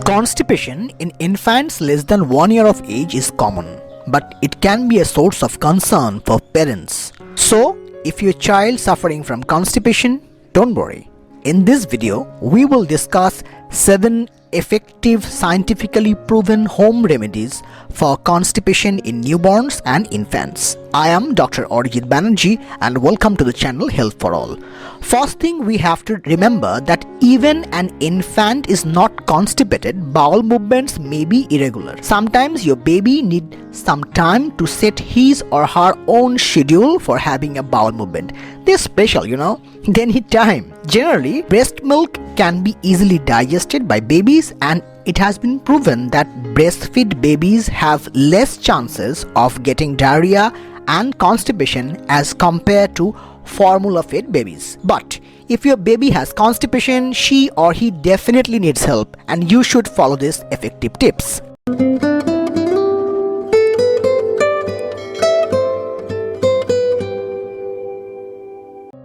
Constipation in infants less than 1 year of age is common, but it can be a source of concern for parents. So, if your child suffering from constipation, don't worry. In this video, we will discuss 7 effective scientifically proven home remedies for constipation in newborns and infants. I am Dr. Arijit Banerjee and welcome to the channel Health for All. First thing we have to remember that even an infant is not constipated, bowel movements may be irregular. Sometimes your baby needs some time to set his or her own schedule for having a bowel movement. They're special, they need time. Generally, breast milk can be easily digested by babies, and it has been proven that breastfed babies have less chances of getting diarrhea and constipation as compared to formula-fed babies. But if your baby has constipation, she or he definitely needs help, and you should follow these effective tips.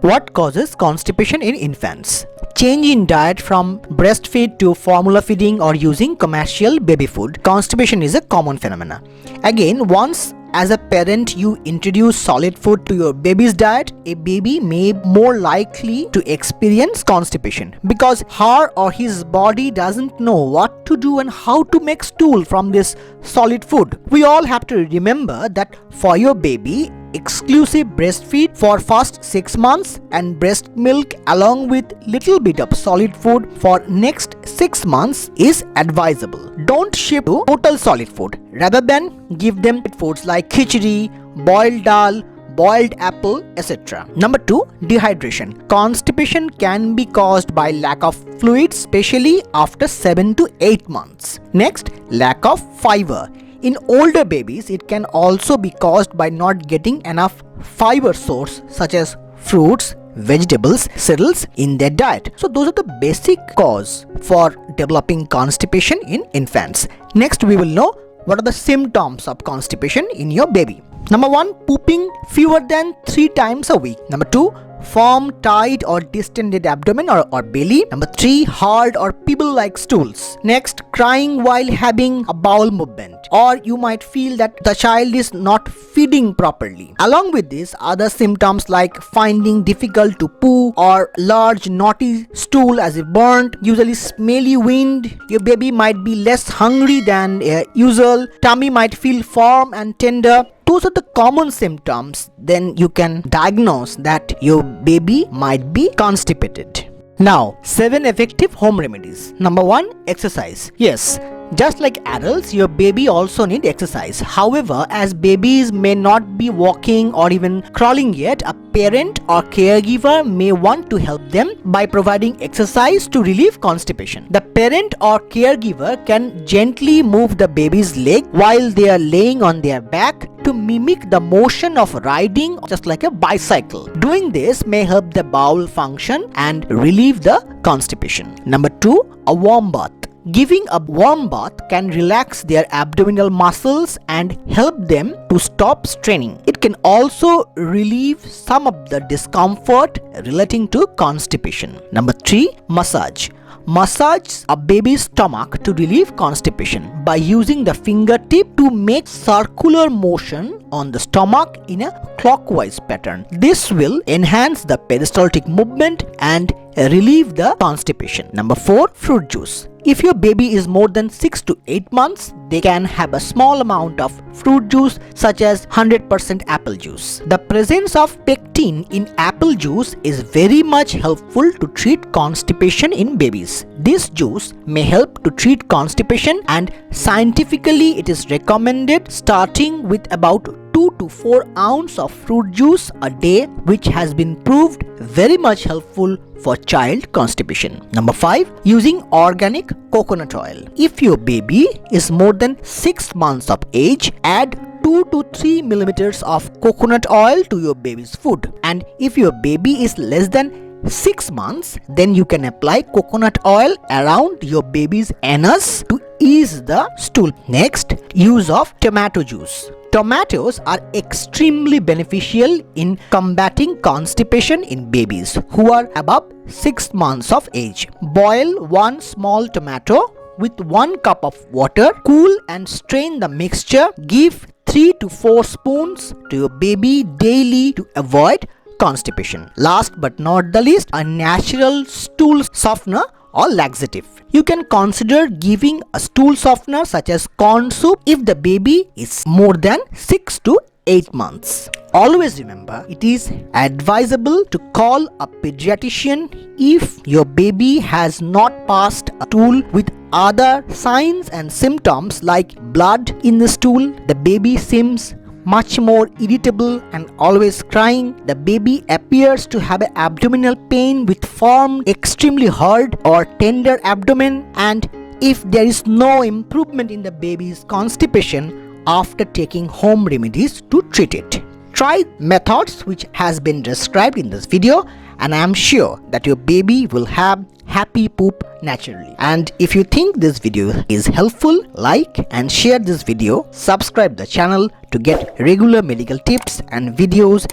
What causes constipation in infants? Change in diet from breastfeed to formula feeding or using commercial baby food. Constipation is a common phenomenon. Again, once as a parent you introduce solid food to your baby's diet, a baby may more likely to experience constipation because her or his body doesn't know what to do and how to make stool from this solid food. We all have to remember that for your baby, exclusive breastfeed for first 6 months and breast milk along with little bit of solid food for next 6 months is advisable. Don't shift to total solid food. Rather than give them foods like khichdi, boiled dal, boiled apple, etc. Number 2, dehydration. Constipation can be caused by lack of fluids, especially after 7 to 8 months. Next, lack of fiber. In older babies, it can also be caused by not getting enough fiber source such as fruits, vegetables, cereals in their diet. So those are the basic cause for developing constipation in infants. Next, we will know what are the symptoms of constipation in your baby. Number 1, pooping fewer than 3 times a week. Number 2, firm, tight or distended abdomen or belly. Number 3, hard or pebble-like stools. Next, crying while having a bowel movement, or you might feel that the child is not feeding properly. Along with this, other symptoms like finding difficult to poo or large knotty stool as if burnt, usually smelly wind, your baby might be less hungry than usual, tummy might feel firm and tender. Those are the common symptoms. Then you can diagnose that your baby might be constipated. Now, 7 effective home remedies. Number 1, exercise. Yes, just like adults, your baby also need exercise. However, as babies may not be walking or even crawling yet, a parent or caregiver may want to help them by providing exercise to relieve constipation. The parent or caregiver can gently move the baby's leg while they are laying on their back to mimic the motion of riding just like a bicycle. Doing this may help the bowel function and relieve the constipation. Number 2, a warm bath. Giving a warm bath can relax their abdominal muscles and help them to stop straining. It can also relieve some of the discomfort relating to constipation. Number 3, massage. Massage a baby's stomach to relieve constipation by using the fingertip to make circular motion on the stomach in a clockwise pattern. This will enhance the peristaltic movement and relieve the constipation. Number 4, fruit juice. If your baby is more than 6 to 8 months, they can have a small amount of fruit juice such as 100% apple juice. The presence of pectin in apple juice is very much helpful to treat constipation in babies. This juice may help to treat constipation, and scientifically it is recommended starting with about 2 to 4 ounces of fruit juice a day, which has been proved very much helpful for child constipation. Number 5, using organic coconut oil. If your baby is more than 6 months of age, add 2 to 3 millimeters of coconut oil to your baby's food. And if your baby is less than 6 months, then you can apply coconut oil around your baby's anus to ease the stool. Next, use of tomato juice. Tomatoes are extremely beneficial in combating constipation in babies who are above 6 months of age. Boil 1 small tomato with 1 cup of water. Cool and strain the mixture. Give 3 to 4 spoons to your baby daily to avoid constipation. Last but not the least, a natural stool softener or laxative. You can consider giving a stool softener such as corn soup if the baby is more than 6 to 8 months. Always remember, it is advisable to call a pediatrician if your baby has not passed a stool with other signs and symptoms like blood in the stool, the baby seems much more irritable and always crying, the baby appears to have an abdominal pain with firm, extremely hard or tender abdomen, and if there is no improvement in the baby's constipation after taking home remedies to treat it. Try methods which has been described in this video, and I am sure that your baby will have happy poop naturally. And if you think this video is helpful, like and share this video, subscribe the channel to get regular medical tips and videos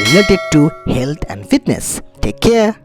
related to health and fitness. Take care.